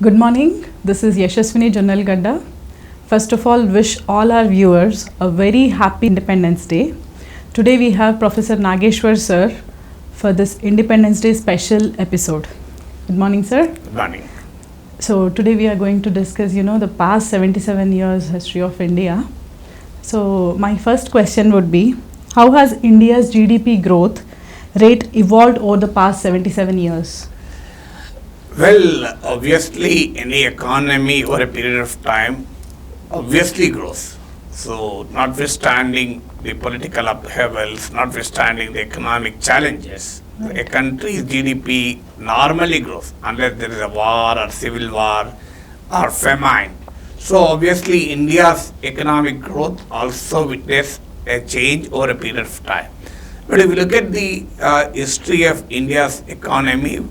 Good morning. This is Yashaswini Jannalgadda. First of all, wish all our viewers a very happy Independence Day. Today we have Professor Nageshwar sir for this Independence Day special episode. Good morning, sir. Good morning. So today we are going to discuss, the past 77 years history of India. So my first question would be, how has India's GDP growth rate evolved over the past 77 years? Well, obviously, any economy over a period of time obviously grows. So, notwithstanding the political upheavals, notwithstanding the economic challenges, a country's GDP normally grows unless there is a war or civil war or famine. So, obviously, India's economic growth also witnessed a change over a period of time. But if you look at the history of India's economy,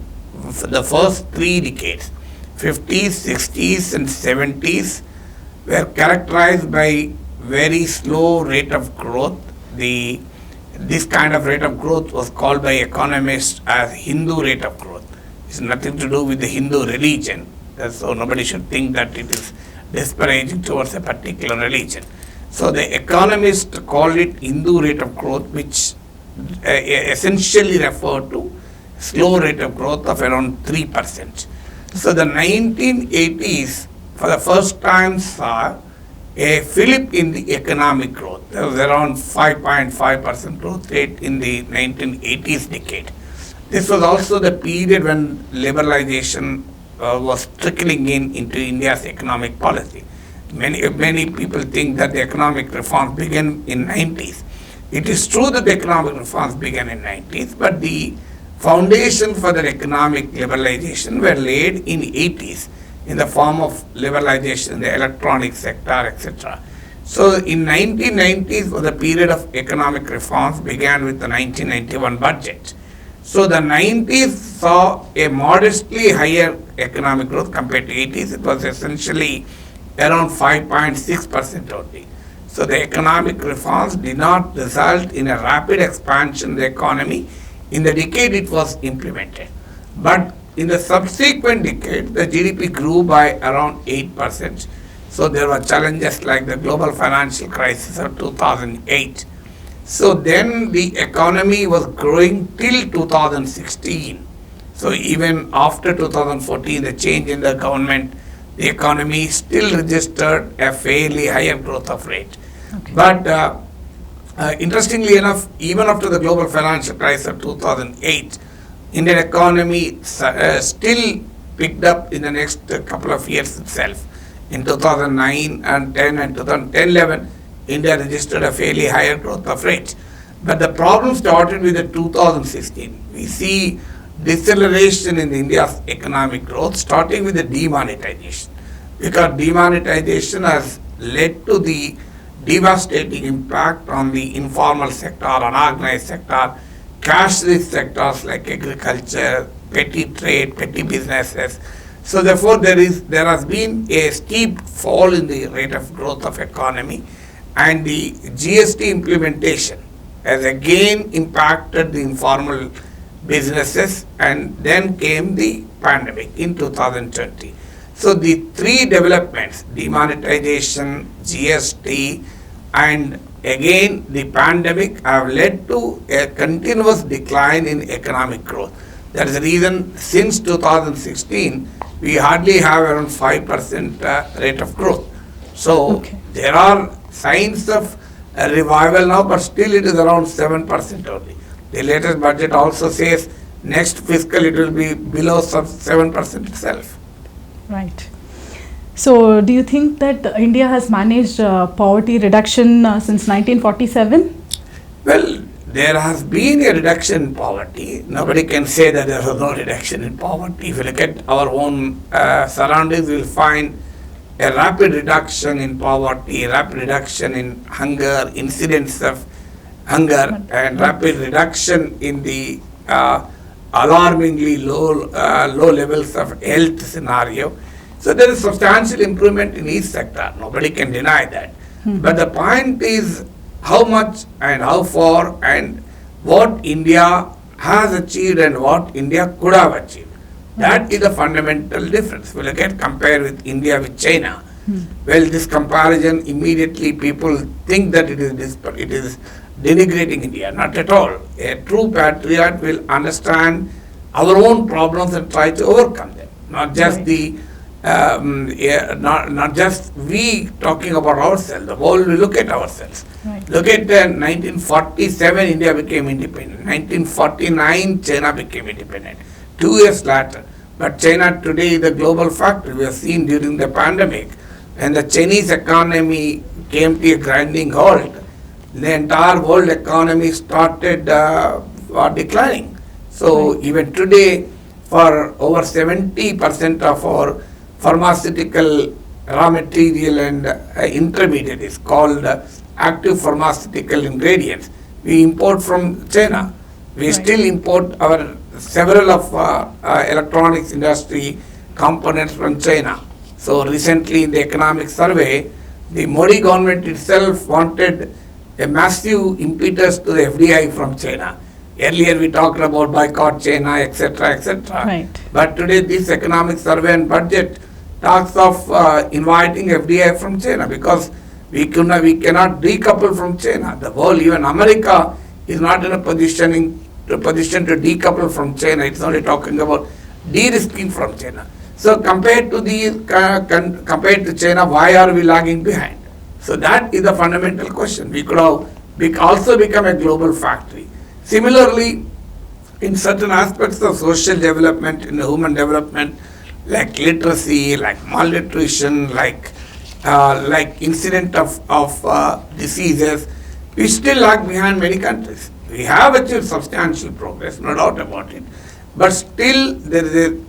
for the first 3 decades, 50s, 60s and 70s were characterized by very slow rate of growth. This kind of rate of growth was called by economists as Hindu rate of growth. It's nothing to do with the Hindu religion. So nobody should think that it is disparaging towards a particular religion. So the economists called it Hindu rate of growth, which essentially referred to slow rate of growth of around 3%. So the 1980s for the first time saw a flip in the economic growth. There was around 5.5% growth rate in the 1980s decade. This was also the period when liberalization was trickling into India's economic policy. Many people think that the economic reforms began in 90s. It is true that the economic reforms began in 90s, but the foundation for the economic liberalization were laid in 80s in the form of liberalization in the electronic sector, etc. So in 1990s was the period of economic reforms began with the 1991 budget. So the 90s saw a modestly higher economic growth compared to 80s. It was essentially around 5.6% only. So the economic reforms did not result in a rapid expansion of the economy in the decade it was implemented. But in the subsequent decade, the GDP grew by around 8%. So there were challenges like the global financial crisis of 2008. So then the economy was growing till 2016. So even after 2014, the change in the government, the economy still registered a fairly higher growth of rate. Okay. But interestingly enough, even after the global financial crisis of 2008, Indian economy still picked up in the next couple of years itself. In 2009 and 10 and 2010-11, India registered a fairly higher growth of rate. But the problem started with the 2016. We see deceleration in India's economic growth starting with the demonetization. Because demonetization has led to the devastating impact on the informal sector, unorganized sector, cash-rich sectors like agriculture, petty trade, petty businesses. So therefore there has been a steep fall in the rate of growth of economy, and the GST implementation has again impacted the informal businesses, and then came the pandemic in 2020. So the 3 developments, demonetization, GST, and again the pandemic, have led to a continuous decline in economic growth. That is the reason since 2016, we hardly have around 5% rate of growth. So there are signs of a revival now, but still it is around 7% only. The latest budget also says next fiscal it will be below 7% itself. Right. So, do you think that India has managed poverty reduction since 1947? Well, there has been a reduction in poverty. Nobody can say that there was no reduction in poverty. If you look at our own surroundings, you will find a rapid reduction in poverty, rapid reduction in hunger, incidence of hunger, and rapid reduction in the alarmingly low levels of health scenario. So there is substantial improvement in each sector. Nobody can deny that. But the point is how much and how far and what India has achieved and what India could have achieved. That is the fundamental difference. We look at compare with India with China. Well, this comparison immediately people think that it is denigrating India. Not at all. A true patriot will understand our own problems and try to overcome them. Not just not just we talking about ourselves. The world will look at ourselves. Right. Look at 1947, India became independent. 1949, China became independent. 2 years later. But China today is a global factor. We have seen during the pandemic, when the Chinese economy came to a grinding halt, the entire world economy started declining. So even today, for over 70% of our pharmaceutical raw material and intermediate is called active pharmaceutical ingredients, we import from China. We still import our several of electronics industry components from China. So recently in the economic survey, the Modi government itself wanted a massive impetus to the FDI from China. Earlier we talked about boycott China, etc., etc. Right. But today this economic survey and budget talks of inviting FDI from China because we cannot decouple from China. The world, even America, is not in a position to decouple from China. It's only talking about de-risking from China. So compared to China, why are we lagging behind? So that is the fundamental question. We could have also become a global factory. Similarly, in certain aspects of social development, in human development, like literacy, like malnutrition, like incident of diseases, we still lag behind many countries. We have achieved substantial progress, no doubt about it. But still, there is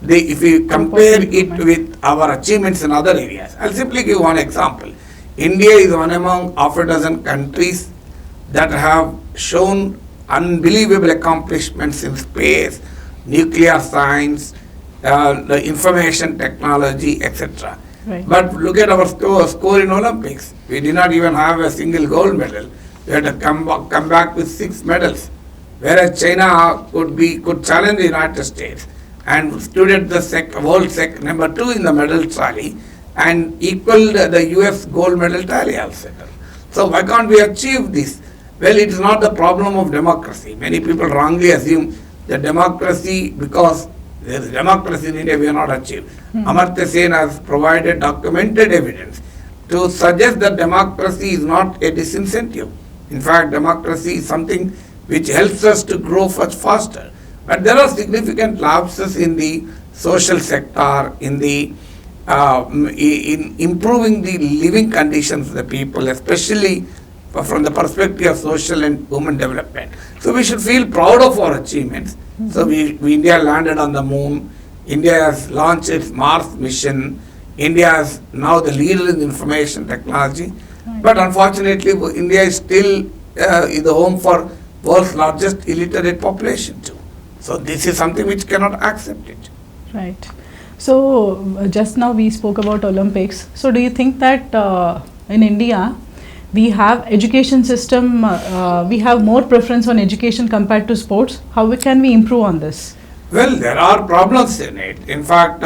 if we compare it with our achievements in other areas, I'll simply give one example. India is one among half a dozen countries that have shown unbelievable accomplishments in space, nuclear science, the information technology, etc. Right. But look at our score in Olympics. We did not even have a single gold medal. We had to come back with 6 medals, whereas China could challenge the United States and stood at the world number 2 in the medal tally and equaled the US gold medal tally also. So why can't we achieve this? Well, it is not the problem of democracy. Many people wrongly assume that democracy, because there is democracy in India, we have not achieved. Amartya Sen has provided documented evidence to suggest that democracy is not a disincentive. In fact, democracy is something which helps us to grow much faster. But there are significant lapses in the social sector, in improving the living conditions of the people, especially from the perspective of social and human development. So we should feel proud of our achievements. So India landed on the moon. India has launched its Mars mission. India is now the leader in information technology. But unfortunately, India is still the home for world's largest illiterate population too. So this is something which cannot accept it. Right. So just now we spoke about Olympics. So do you think that in India we have education system, we have more preference on education compared to sports? How can we improve on this? Well, there are problems in it. In fact,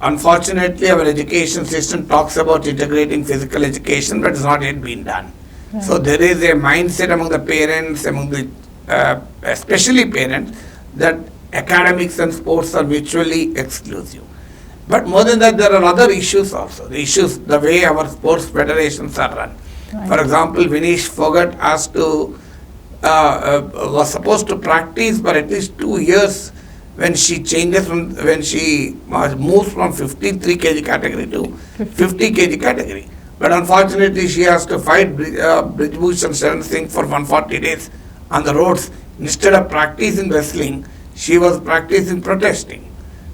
unfortunately, our education system talks about integrating physical education, but it's not yet been done. Right. So there is a mindset among the parents, among the especially parents, that academics and sports are mutually exclusive. But more than that, there are other issues also. The issues, the way our sports federations are run. Right. For example, Vinesh Fogart was supposed to practice for at least 2 years when she moves from 53 kg category to 50 kg category. But unfortunately, she has to fight Brijbhushan Sharan Singh for 140 days on the roads. Instead of practicing wrestling, she was practicing protesting.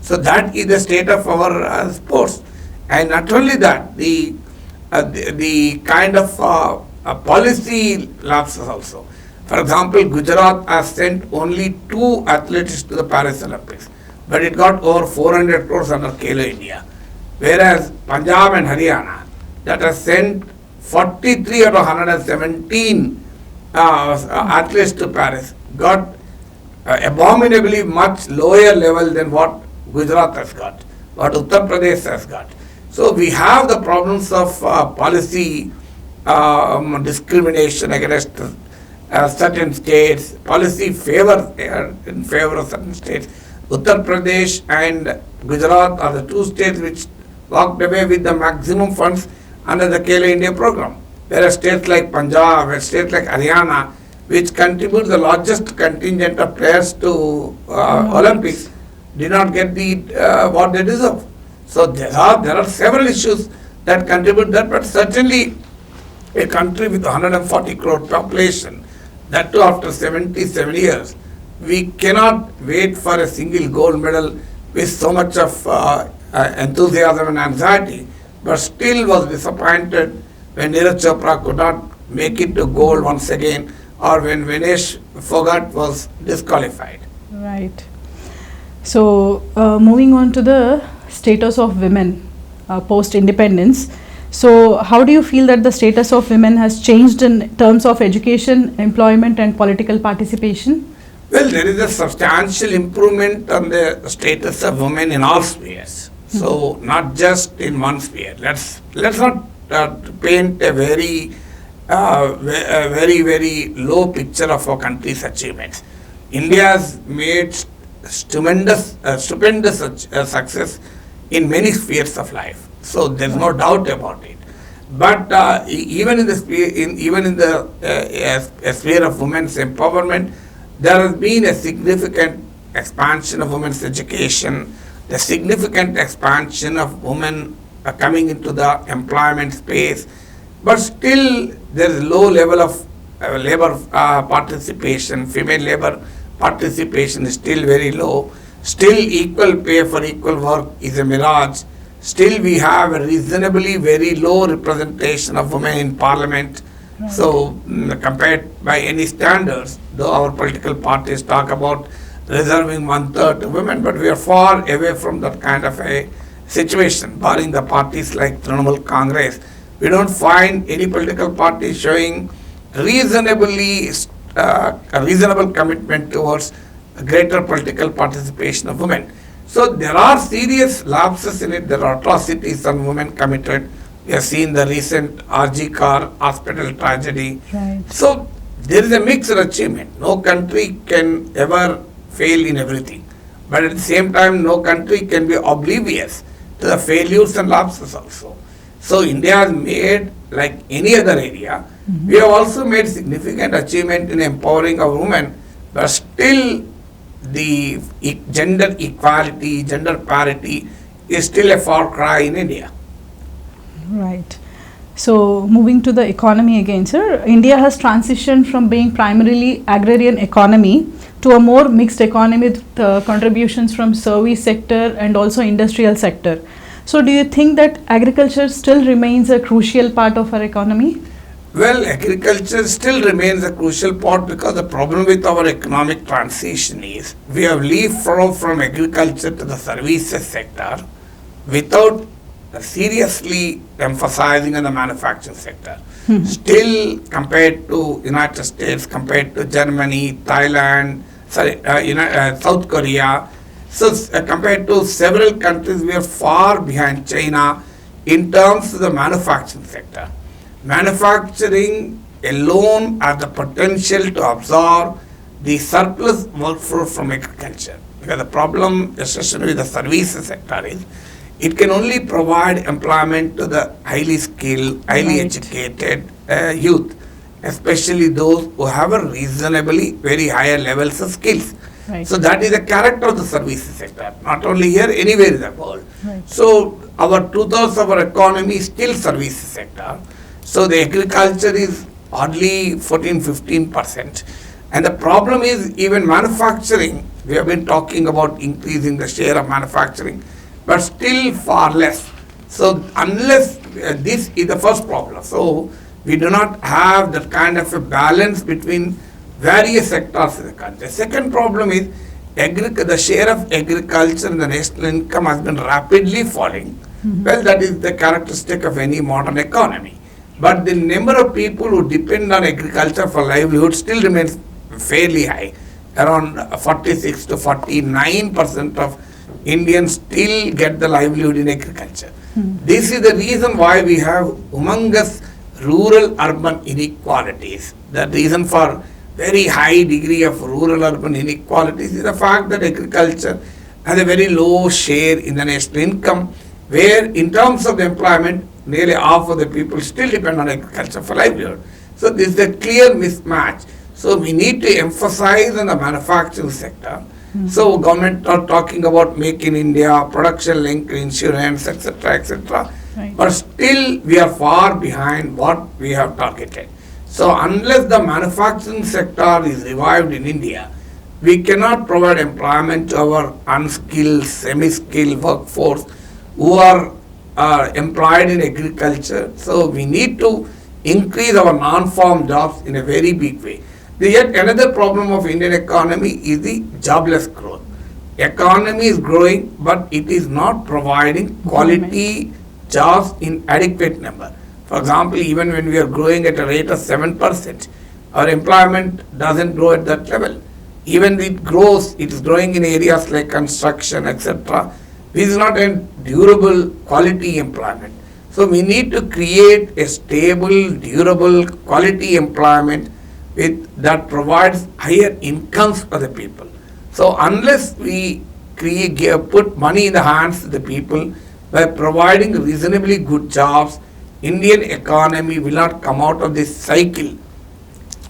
So that is the state of our sports. And not only that, the kind of policy lapses also. For example, Gujarat has sent only 2 athletes to the Paris Olympics, but it got over 400 crores under Khelo India. Whereas Punjab and Haryana, that has sent 43 out of 117 athletes to Paris, got abominably much lower level than what Gujarat has got, what Uttar Pradesh has got. So we have the problems of policy discrimination against certain states, policy in favor of certain states. Uttar Pradesh and Gujarat are the two states which walked away with the maximum funds under the Khelo India program. Whereas states like Punjab and states like Haryana, which contribute the largest contingent of players to Olympics, did not get the what they deserve. So there are several issues that contribute that, but certainly a country with 140 crore population, that too after 77 years, we cannot wait for a single gold medal with so much of enthusiasm and anxiety, but still was disappointed when Neeraj Chopra could not make it to gold once again, or when Vinesh Fogart was disqualified. Right. So, moving on to the status of women post-independence. So, how do you feel that the status of women has changed in terms of education, employment and political participation? Well, there is a substantial improvement on the status of women in all spheres. So, not just in one sphere. Let's not paint a very low picture of our country's achievements. India has made stupendous success in many spheres of life. So there's no doubt about it. But even in the sphere of women's empowerment, there has been a significant expansion of women's education, the significant expansion of women coming into the employment space, but still there is low level of labor participation. Female labor participation is still very low. Still equal pay for equal work is a mirage. Still we have a reasonably very low representation of women in parliament. Right. So compared by any standards, though our political parties talk about reserving 1/3 to women, but we are far away from that kind of a situation, barring the parties like Trinamool Congress. We don't find any political party showing a reasonable commitment towards greater political participation of women. So there are serious lapses in it. There are atrocities on women committed. We have seen the recent RG Kar hospital tragedy. Right. So there is a mixed achievement. No country can ever fail in everything. But at the same time, no country can be oblivious to the failures and lapses also. So India has made, like any other area, we have also made significant achievement in empowering our women, but still the gender equality, gender parity is still a far cry in India. Right. So, moving to the economy again, sir, India has transitioned from being primarily agrarian economy to a more mixed economy with contributions from service sector and also industrial sector. So, do you think that agriculture still remains a crucial part of our economy? Well, agriculture still remains a crucial part, because the problem with our economic transition is we have leapfrogged from agriculture to the services sector without seriously emphasizing on the manufacturing sector. Still, compared to United States, compared to Germany, Thailand, South Korea, so compared to several countries, we are far behind China in terms of the manufacturing sector. Manufacturing alone has the potential to absorb the surplus workforce from agriculture. Because the problem, especially with the services sector, is it can only provide employment to the highly skilled, highly educated youth, especially those who have a reasonably very higher levels of skills. Right. So that is the character of the services sector, not only here, anywhere in the world. Right. So our 2/3 of our economy is still services sector. So the agriculture is hardly 14-15%. And the problem is even manufacturing, we have been talking about increasing the share of manufacturing, but still far less. So unless this is the first problem. So we do not have that kind of a balance between various sectors in the country. The second problem is the share of agriculture in the national income has been rapidly falling. Well, that is the characteristic of any modern economy. But the number of people who depend on agriculture for livelihood still remains fairly high. Around 46 to 49% of Indians still get the livelihood in agriculture. This is the reason why we have humongous rural-urban inequalities. The reason for very high degree of rural-urban inequalities is the fact that agriculture has a very low share in the national income, where in terms of employment, nearly half of the people still depend on agriculture for livelihood. So this is a clear mismatch. So we need to emphasize on the manufacturing sector. So government are talking about Make in India, production linked insurance, etc., etc. Right. But still we are far behind what we have targeted. So unless the manufacturing sector is revived in India, we cannot provide employment to our unskilled, semi-skilled workforce who are employed in agriculture. So we need to increase our non-farm jobs in a very big way. Yet another problem of Indian economy is the jobless growth. Economy is growing, but it is not providing quality jobs in adequate number. For example, even when we are growing at a rate of 7%, our employment doesn't grow at that level. Even it grows, it is growing in areas like construction, etc. This is not a durable quality employment. So we need to create a stable, durable, quality employment that provides higher incomes for the people. So unless we put money in the hands of the people by providing reasonably good jobs, Indian economy will not come out of this cycle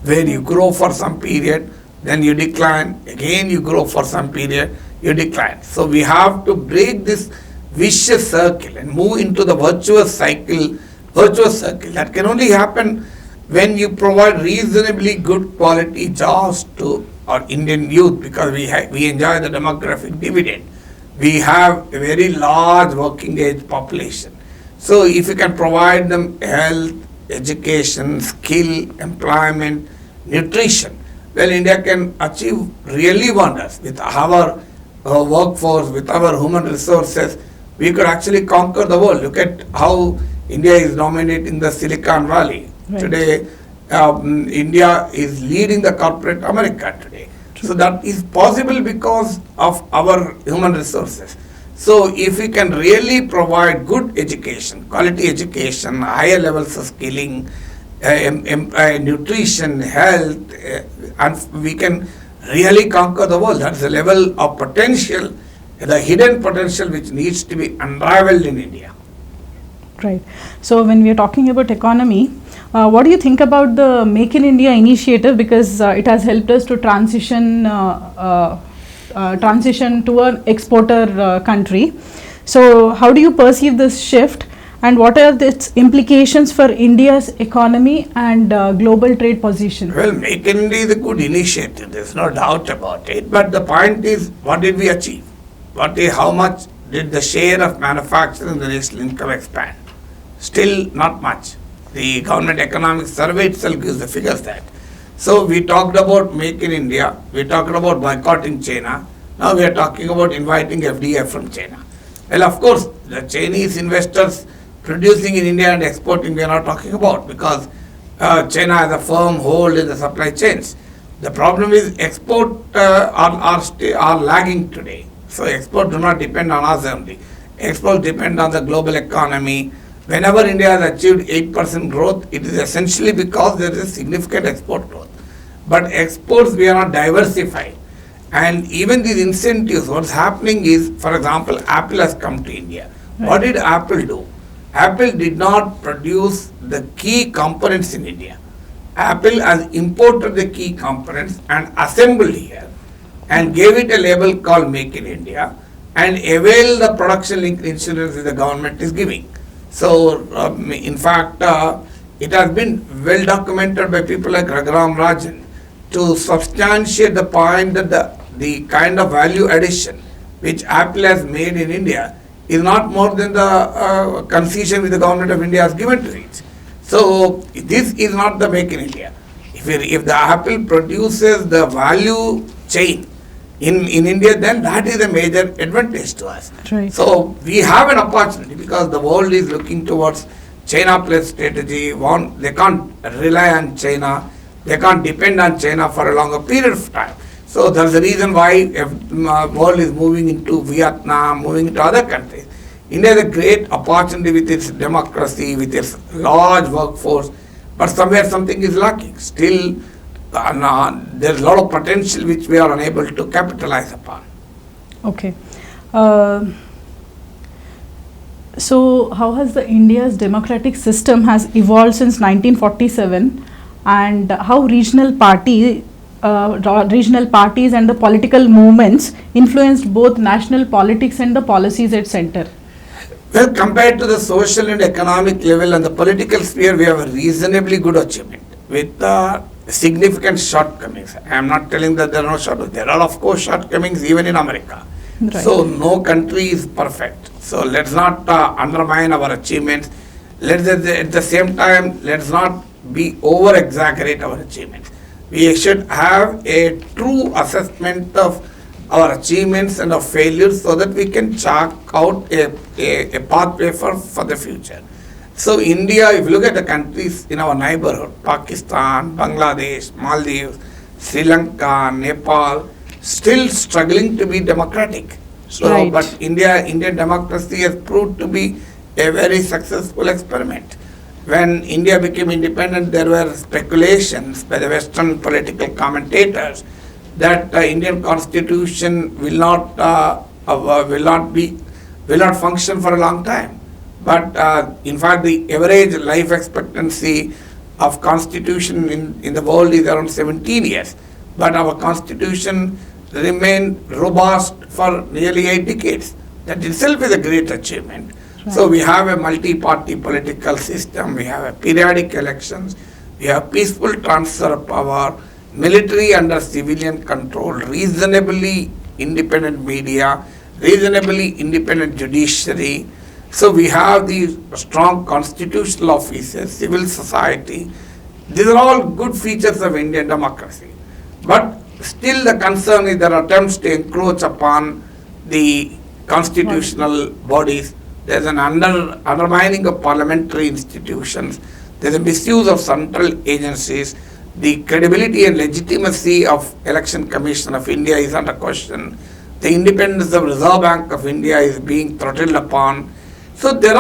where you grow for some period, then you decline, again you grow for some period, you decline. So we have to break this vicious circle and move into the virtuous circle. That can only happen when you provide reasonably good quality jobs to our Indian youth, because we enjoy the demographic dividend. We have a very large working age population. So if you can provide them health, education, skill, employment, nutrition, well, India can achieve really wonders with our workforce, with our human resources. We could actually conquer the world. Look at how India is dominating the Silicon Valley. Right. Today, India is leading the corporate America today. True. So that is possible because of our human resources. So if we can really provide good education, quality education, higher levels of skilling, nutrition, health, and we can really conquer the world. That's the level of potential, the hidden potential which needs to be unraveled in India. Right. So when we are talking about economy, what do you think about the Make in India initiative? Because it has helped us to transition to an exporter country. So how do you perceive this shift, and what are its implications for India's economy and global trade position? Well, Make in India is a good initiative, there's no doubt about it. But the point is, what did we achieve? How much did the share of manufacturing in the national income expand? Still not much. The government economic survey itself gives the figures that. So we talked about Make in India, we talked about boycotting China, now we are talking about inviting FDI from China. Well, of course, the Chinese investors producing in India and exporting we are not talking about, because China has a firm hold in the supply chains. The problem is export are lagging today. So export do not depend on us only. Export depend on the global economy. Whenever India has achieved 8% growth, it is essentially because there is a significant export growth. But exports, we are not diversified. And even these incentives, what's happening is, for example, Apple has come to India. Right. What did Apple do? Apple did not produce the key components in India. Apple has imported the key components and assembled here and gave it a label called Make in India and avail the production linked insurance that the government is giving. So, in fact, it has been well documented by people like Raghuram Rajan to substantiate the point that the kind of value addition which Apple has made in India is not more than the concession which the government of India has given to it. So, this is not the Make in India. If the Apple produces the value chain in India, then that is a major advantage to us. Right. So we have an opportunity because the world is looking towards China plus strategy. They can't rely on China. They can't depend on China for a longer period of time. So that's the reason why world is moving into Vietnam, moving into other countries. India is a great opportunity with its democracy, with its large workforce, but somewhere something is lacking. Still, there's a lot of potential which we are unable to capitalize upon. Okay. So how has the India's democratic system has evolved since 1947, and how regional parties and the political movements influenced both national politics and the policies at center? Well, compared to the social and economic level and the political sphere, we have a reasonably good achievement with significant shortcomings. I am not telling that there are no shortcomings. There are, of course, shortcomings even in America. Right. So no country is perfect. So let's not undermine our achievements. At the same time, let's not be over-exaggerate our achievements. We should have a true assessment of our achievements and our failures so that we can chalk out a pathway for the future. So India, if you look at the countries in our neighborhood, Pakistan, Bangladesh, Maldives, Sri Lanka, Nepal, still struggling to be democratic. So, right. But Indian democracy has proved to be a very successful experiment. When India became independent, there were speculations by the Western political commentators that the Indian constitution will not function for a long time. But in fact, the average life expectancy of constitution in the world is around 17 years. But our constitution remained robust for nearly 8 decades. That itself is a great achievement. Right. So we have a multi-party political system, we have a periodic elections, we have peaceful transfer of power, military under civilian control, reasonably independent media, reasonably independent judiciary. So we have these strong constitutional offices, civil society. These are all good features of Indian democracy. But still the concern is there are attempts to encroach upon the constitutional bodies. There's an undermining of parliamentary institutions. There's a misuse of central agencies. The credibility and legitimacy of Election Commission of India is under question. The independence of Reserve Bank of India is being throttled upon. So these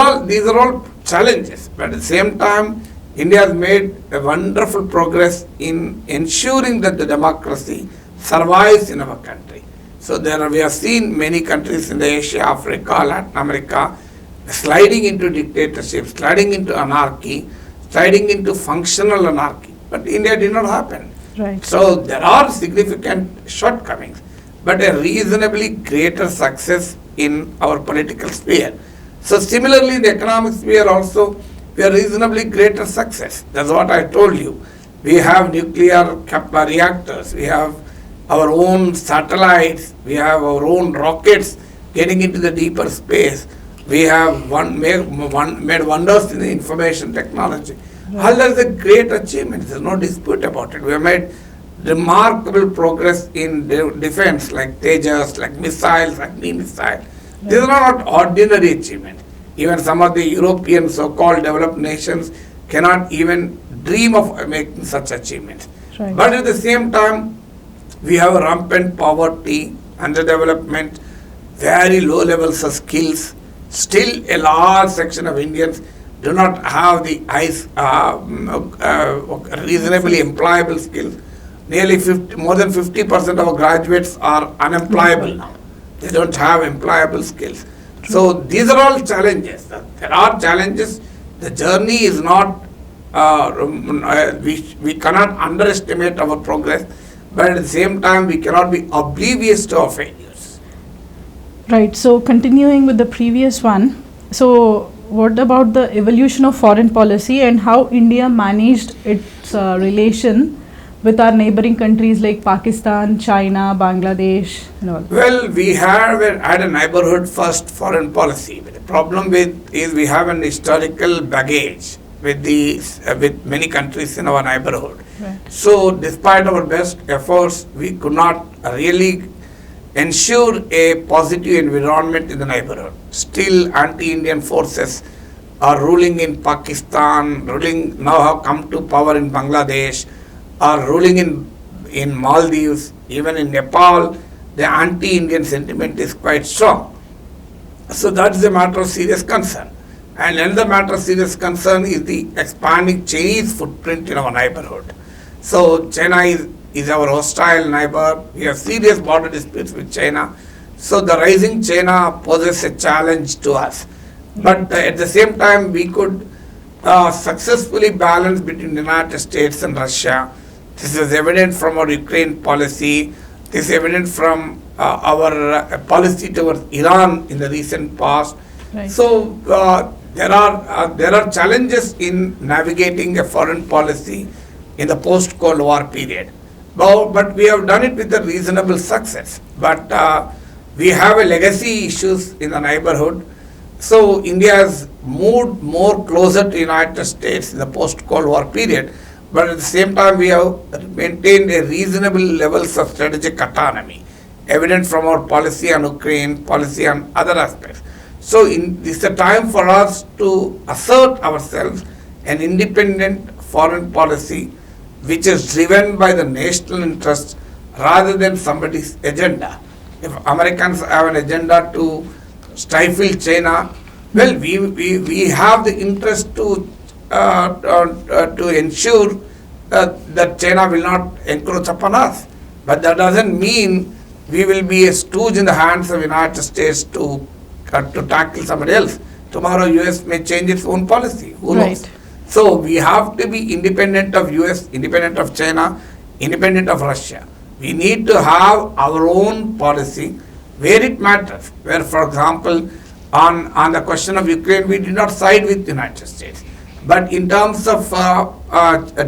are all challenges. But at the same time, India has made a wonderful progress in ensuring that the democracy survives in our country. So we have seen many countries in Asia, Africa, Latin America sliding into dictatorship, sliding into anarchy, sliding into functional anarchy. But India did not happen. Right. So there are significant shortcomings, but a reasonably greater success in our political sphere. So similarly, in the economic sphere also, we are reasonably greater success. That's what I told you. We have nuclear reactors, we have our own satellites, we have our own rockets getting into the deeper space. We have made wonders in the information technology. Right. All that is a great achievement. There is no dispute about it. We have made remarkable progress in defense, like Tejas, like missiles, like missile. Right. These are not ordinary achievements. Even some of the European so-called developed nations cannot even dream of making such achievements. Right. But at the same time, we have rampant poverty, underdevelopment, very low levels of skills. Still, a large section of Indians do not have the reasonably employable skills. Nearly more than 50% of our graduates are unemployable now. They don't have employable skills. So these are all challenges. There are challenges. The journey is not, we cannot underestimate our progress, but at the same time we cannot be oblivious to our failures. Right. So continuing with the previous one, so what about the evolution of foreign policy and how India managed its relation with our neighboring countries like Pakistan, China, Bangladesh and all? Well, we had a neighborhood first foreign policy. But the problem is we have an historical baggage with many countries in our neighborhood. Right. So despite our best efforts, we could not really ensure a positive environment in the neighborhood. Still, anti-Indian forces are ruling in Pakistan, now have come to power in Bangladesh, are ruling in Maldives, even in Nepal, the anti-Indian sentiment is quite strong. So that's a matter of serious concern. And another matter of serious concern is the expanding Chinese footprint in our neighborhood. So China is our hostile neighbor. We have serious border disputes with China. So the rising China poses a challenge to us. But at the same time, we could successfully balance between the United States and Russia. This is evident from our Ukraine policy. This is evident from our policy towards Iran in the recent past. Right. So there are challenges in navigating a foreign policy in the post-Cold War period. But we have done it with a reasonable success. But we have a legacy issues in the neighborhood. So India has moved more closer to United States in the post-Cold War period. But at the same time, we have maintained a reasonable levels of strategic autonomy, evident from our policy on Ukraine, policy on other aspects. So this is a time for us to assert ourselves an independent foreign policy which is driven by the national interest rather than somebody's agenda. If Americans have an agenda to stifle China, well, we have the interest to ensure that China will not encroach upon us. But that doesn't mean we will be a stooge in the hands of the United States to tackle somebody else. Tomorrow US may change its own policy. Who knows? Right. So we have to be independent of US, independent of China, independent of Russia. We need to have our own policy where it matters. Where, for example, on the question of Ukraine, we did not side with the United States. But in terms of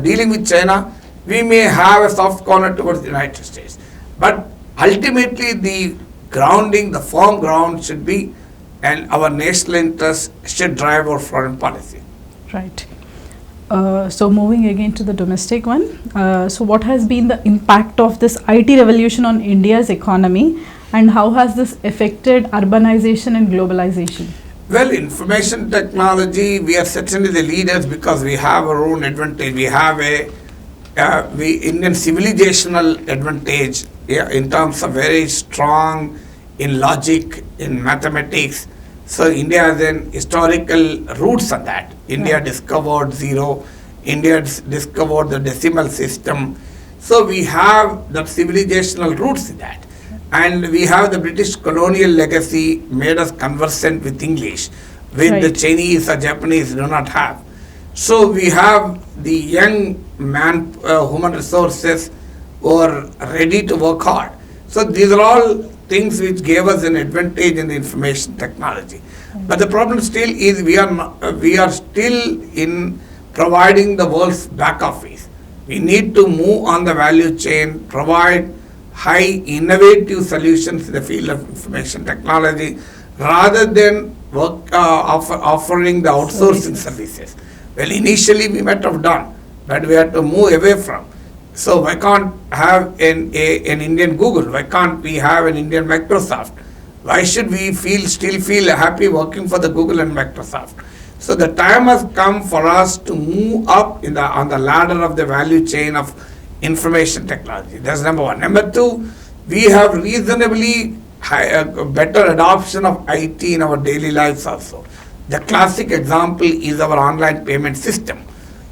dealing with China, we may have a soft corner towards the United States. But ultimately, the grounding, the firm ground should be, and our national interests should drive our foreign policy. Right. So moving again to the domestic one. So what has been the impact of this IT revolution on India's economy, and how has this affected urbanization and globalization? Well, information technology, we are certainly the leaders because we have our own advantage. We have Indian civilizational advantage in terms of very strong in logic, in mathematics. So India has an historical roots on that. India discovered zero. India discovered the decimal system. So we have the civilizational roots in that. And we have the British colonial legacy made us conversant with English, which the Chinese or Japanese do not have. So we have the young human resources who are ready to work hard. So these are all things which gave us an advantage in the information technology. But the problem still is we are still in providing the world's back office. We need to move on the value chain, provide high innovative solutions in the field of information technology rather than offering the outsourcing services. Well, initially we might have done, but we had to move away from. So why can't have an Indian Google? Why can't we have an Indian Microsoft? Why should we still feel happy working for the Google and Microsoft? So the time has come for us to move up on the ladder of the value chain of information technology. That's number one. Number two, we have reasonably better adoption of IT in our daily lives also. The classic example is our online payment system.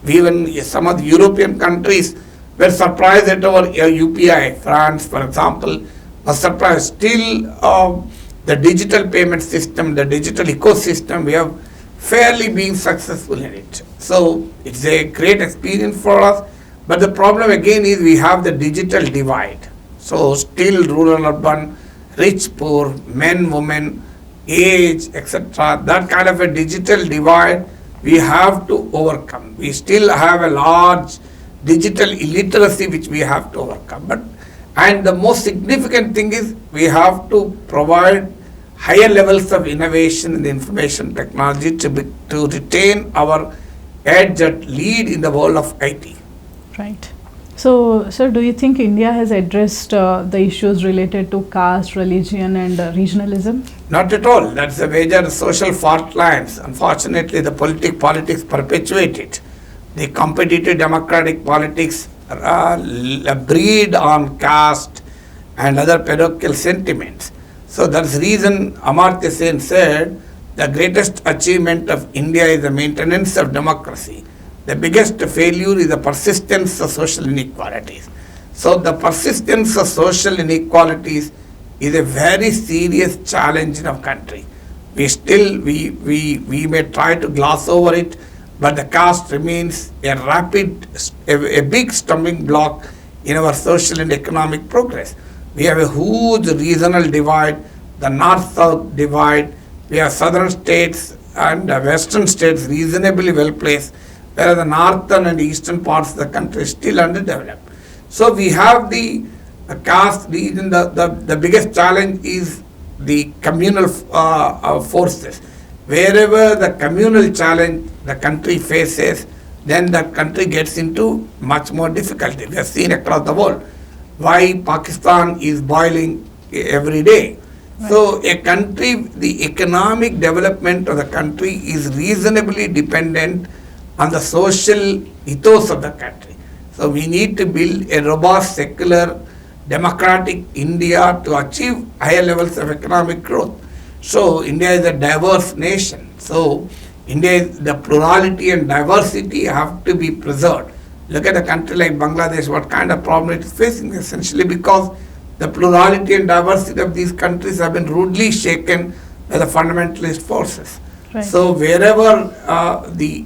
Even some of the European countries were surprised at our UPI. France, for example, was surprised. Still, the digital payment system, the digital ecosystem, we have fairly been successful in it. So it's a great experience for us. But the problem again is we have the digital divide. So still rural, urban, rich, poor, men, women, age, etc. That kind of a digital divide we have to overcome. We still have a large digital illiteracy which we have to overcome. And the most significant thing is we have to provide higher levels of innovation in the information technology to retain our edge at lead in the world of IT. Right. So, sir, do you think India has addressed the issues related to caste, religion and regionalism? Not at all. That's a major social fault lines. Unfortunately, the politics perpetuate it. The competitive democratic politics breed on caste and other parochial sentiments. So that's the reason Amartya Sen said the greatest achievement of India is the maintenance of democracy. The biggest failure is the persistence of social inequalities. So the persistence of social inequalities is a very serious challenge in our country. We may try to gloss over it, but the caste remains a big stumbling block in our social and economic progress. We have a huge regional divide, the north-south divide. We have southern states and western states reasonably well placed, whereas the northern and eastern parts of the country is still underdeveloped. So we have the caste region. The biggest challenge is the communal forces. Wherever the communal challenge the country faces, then the country gets into much more difficulty. We have seen across the world why Pakistan is boiling every day. Right. So a country, the economic development of the country is reasonably dependent on the social ethos of the country. So we need to build a robust, secular, democratic India to achieve higher levels of economic growth. So India is a diverse nation. So India, the plurality and diversity have to be preserved. Look at a country like Bangladesh, what kind of problem it is facing, essentially because the plurality and diversity of these countries have been rudely shaken by the fundamentalist forces. Right. So wherever the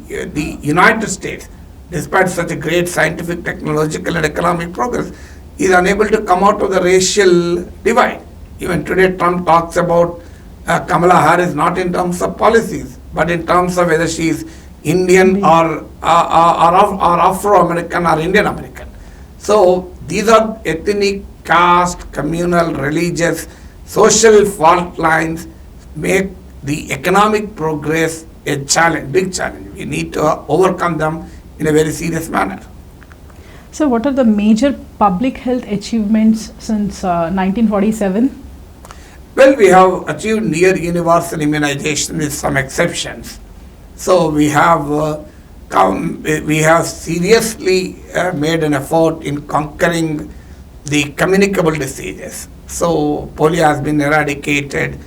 United States, despite such a great scientific, technological and economic progress, is unable to come out of the racial divide. Even today Trump talks about Kamala Harris not in terms of policies, but in terms of whether she is Indian or Afro-American or Indian-American. So these are ethnic, caste, communal, religious, social fault lines make the economic progress a challenge, big challenge. We need to overcome them in a very serious manner. So what are the major public health achievements since 1947? Well, we have achieved near universal immunization with some exceptions. So we have seriously made an effort in conquering the communicable diseases. So polio has been eradicated.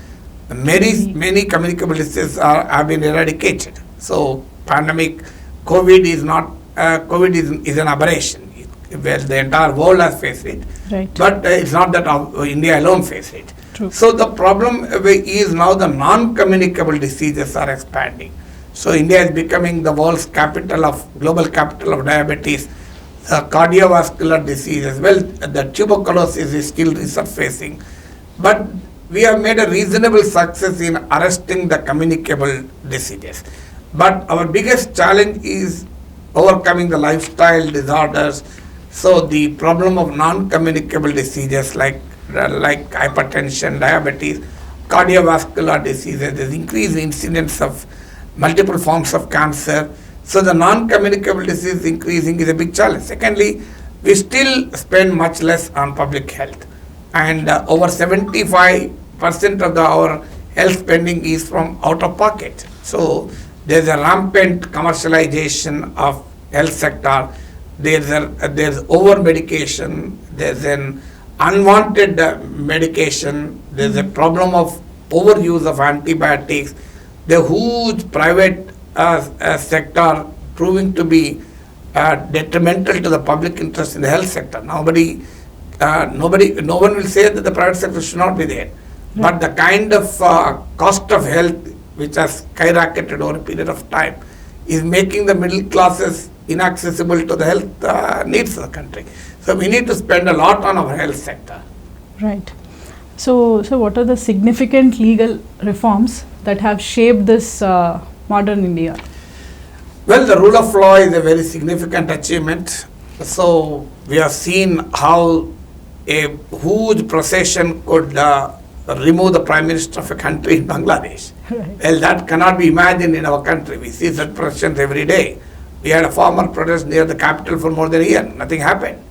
Many communicable diseases have been eradicated. So pandemic, COVID is an aberration. Well, the entire world has faced it. Right. But it's not that India alone faced it. True. So the problem is now the non-communicable diseases are expanding. So India is becoming the world's global capital of diabetes, cardiovascular diseases. Well, the tuberculosis is still resurfacing. But we have made a reasonable success in arresting the communicable diseases. But our biggest challenge is overcoming the lifestyle disorders. So the problem of non-communicable diseases like hypertension, diabetes, cardiovascular diseases, there's increased incidence of multiple forms of cancer. So the non-communicable disease increasing is a big challenge. Secondly, we still spend much less on public health. And over 75% of our health spending is from out of pocket. So there's a rampant commercialization of health sector. There's over medication. There's an unwanted medication. There's a problem of overuse of antibiotics. The huge private sector proving to be detrimental to the public interest in the health sector. No one will say that the private sector should not be there. But the kind of cost of health which has skyrocketed over a period of time is making the middle classes inaccessible to the health needs of the country. So we need to spend a lot on our health sector. Right. So what are the significant legal reforms that have shaped this modern India? Well, the rule of law is a very significant achievement. So we have seen how a huge procession could remove the Prime Minister of a country in Bangladesh. Right. Well, that cannot be imagined in our country. We see such processions every day. We had a farmer protest near the capital for more than a year. Nothing happened.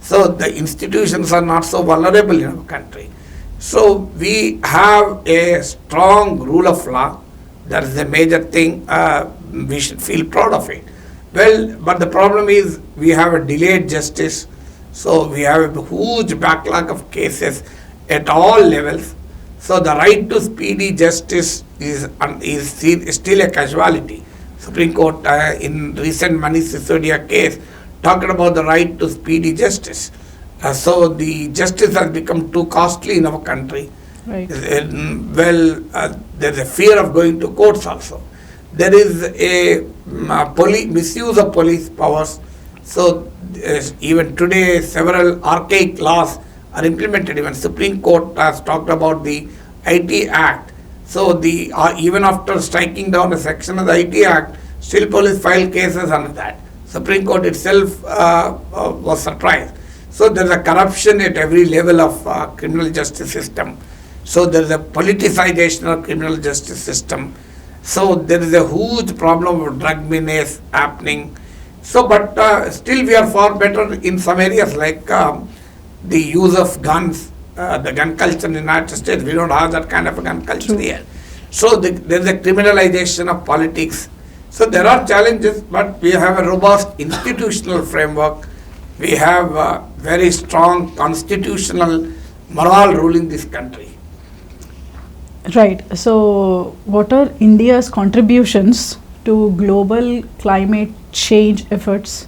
So the institutions are not so vulnerable in our country. So we have a strong rule of law. That is a major thing. We should feel proud of it. Well, but the problem is we have a delayed justice, so we have a huge backlog of cases at all levels. So the right to speedy justice is still a casualty. Supreme Court in recent Manish Sisodia case talked about the right to speedy justice. So the justice has become too costly in our country. Right. There's a fear of going to courts also. There is a misuse of police powers. So even today, several archaic laws are implemented. Even Supreme Court has talked about the IT Act. So even after striking down a section of the IT Act, still police file cases under that. Supreme Court itself was surprised. So there is a corruption at every level of criminal justice system. So there is a politicization of criminal justice system. So there is a huge problem of drug menace happening. So, but still we are far better in some areas like the use of guns, the gun culture in the United States. We don't have that kind of a gun culture here. So there is a criminalization of politics. So there are challenges, but we have a robust institutional framework. We have a very strong constitutional morale ruling this country. Right. So, what are India's contributions to global climate change efforts?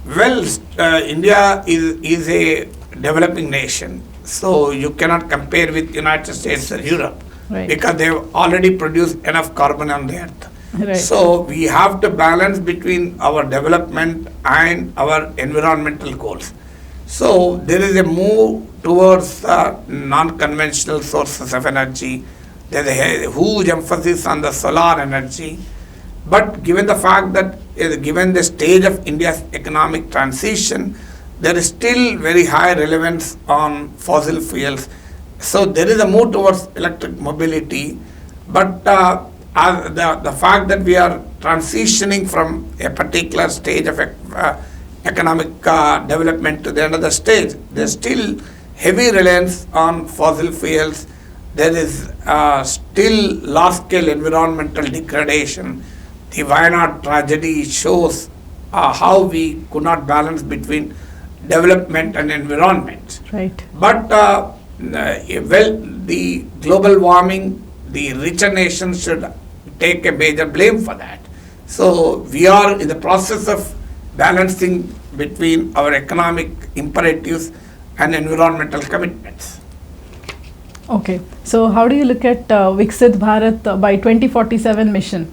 Well, India is a developing nation, so you cannot compare with United States or Europe, Right. because they have already produced enough carbon on the earth. Right. So we have to balance between our development and our environmental goals. So there is a move towards non-conventional sources of energy. There is a huge emphasis on the solar energy. But given the fact that, given the stage of India's economic transition, there is still very high relevance on fossil fuels. So there is a move towards electric mobility. But the fact that we are transitioning from a particular stage of economic development to the another stage, there is still heavy reliance on fossil fuels. There is still large-scale environmental degradation. The Wayanad tragedy shows how we could not balance between development and environment. Right. But the global warming, the richer nations should take a major blame for that. So we are in the process of balancing between our economic imperatives and environmental commitments. Okay. So, how do you look at Viksit Bharat by 2047 mission?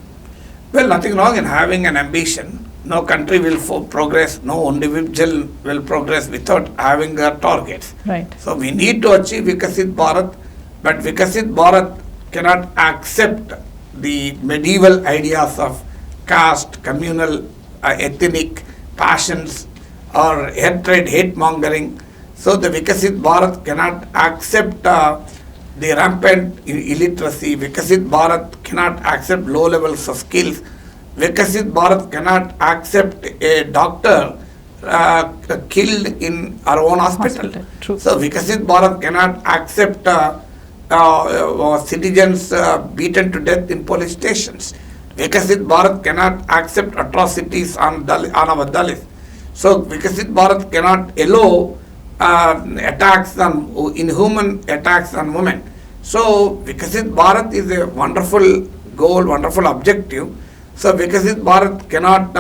Well, nothing wrong in having an ambition. No country will progress, no individual will progress without having targets. Right. So we need to achieve Vikasit Bharat, but Vikasit Bharat cannot accept the medieval ideas of caste, communal, ethnic passions, or hatred, hate mongering. So the Vikasit Bharat cannot accept the rampant illiteracy. Vikasit Bharat cannot accept low levels of skills. Vikasit Bharat cannot accept a doctor killed in our own hospital. True. So Vikasit Bharat cannot accept citizens beaten to death in police stations. Vikasit Bharat cannot accept atrocities on our Dalits. So Vikasit Bharat cannot allow attacks on inhuman attacks on women. So Vikasit Bharat is a wonderful goal, wonderful objective. So Vikasit Bharat cannot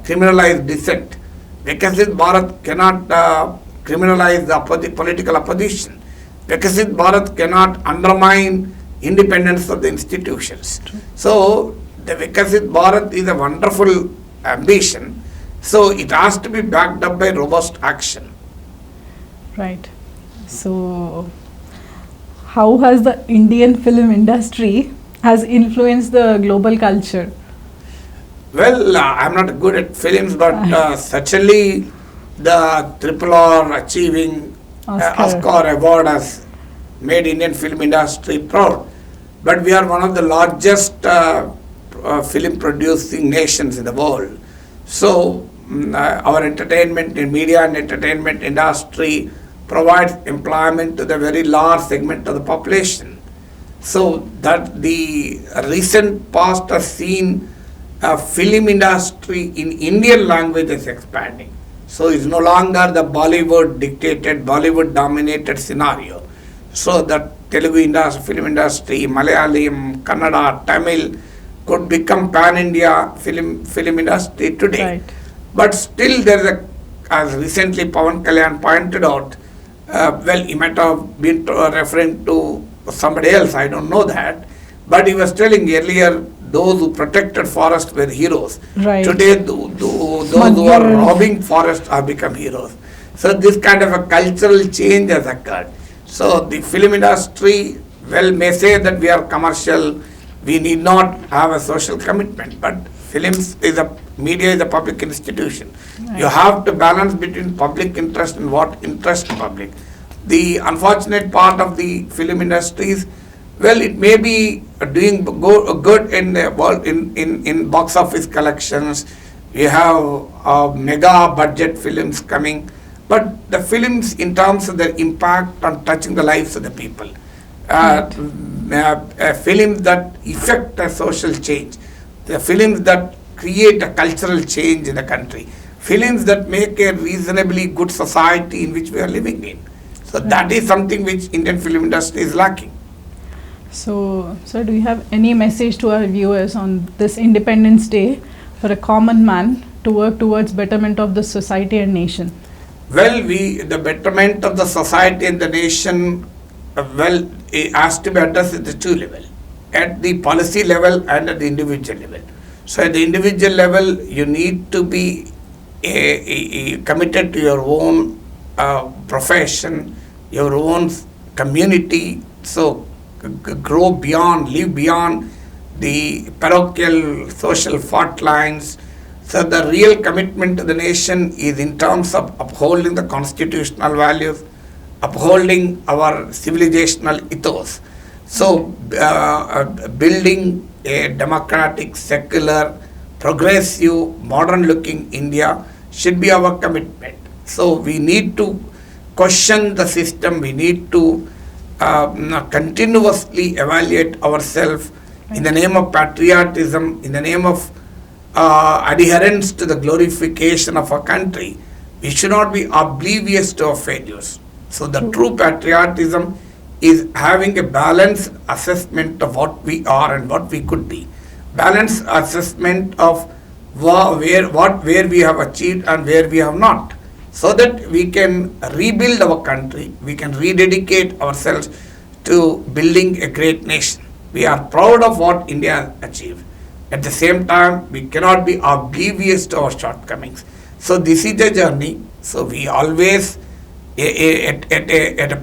criminalize dissent. Vikasit Bharat cannot criminalize the political opposition. Vikasit Bharat cannot undermine independence of the institutions. So the Vikasit Bharat is a wonderful ambition. So it has to be backed up by robust action. Right. So, how has the Indian film industry has influenced the global culture? Well, I'm not good at films, but certainly the RRR achieving Oscar award has made Indian film industry proud. But we are one of the largest film producing nations in the world. So our entertainment and media and entertainment industry provides employment to the very large segment of the population. So that the recent past has seen film industry in Indian language is expanding. So it's no longer the Bollywood dictated, Bollywood dominated scenario. So the Telugu industry, film industry, Malayalam, Kannada, Tamil could become pan-India film industry today. Right. But still there is as recently Pawan Kalyan pointed out, well, he might have been referring to somebody else, I don't know that, but he was telling earlier those who protected forest were heroes. Right. Today, those who are robbing forest have become heroes. So this kind of a cultural change has occurred. So the film industry, well, may say that we are commercial, we need not have a social commitment, but media is a public institution. Right. You have to balance between public interest and what interests the public. The unfortunate part of the film industry is, well, it may be doing good in the world in box office collections. We have mega budget films coming, but the films in terms of their impact on touching the lives of the people, films that effect a social change, the films that create a cultural change in the country, films that make a reasonably good society in which we are living in. So that is something which Indian film industry is lacking. So, sir, do you have any message to our viewers on this Independence Day for a common man to work towards betterment of the society and nation? Well, the betterment of the society and the nation, it has to be addressed at the two levels, at the policy level and at the individual level. So at the individual level, you need to be committed to your own profession, your own community, so grow beyond, live beyond the parochial social fault lines. So the real commitment to the nation is in terms of upholding the constitutional values, upholding our civilizational ethos. So building a democratic, secular, progressive, modern-looking India should be our commitment. So we need to question the system, we need to continuously evaluate ourselves in the name of patriotism, in the name of adherence to the glorification of our country. We should not be oblivious to our failures. So the true patriotism is having a balanced assessment of what we are and what we could be. Balanced assessment of where we have achieved and where we have not, so that we can rebuild our country, we can rededicate ourselves to building a great nation. We are proud of what India has achieved. At the same time, we cannot be oblivious to our shortcomings. So this is a journey. So we always, at a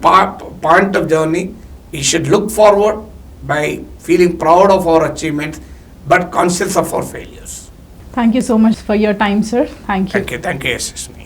point of journey, we should look forward by feeling proud of our achievements, but conscious of our failures. Thank you so much for your time, sir. Thank you. Thank you, Yashaswini.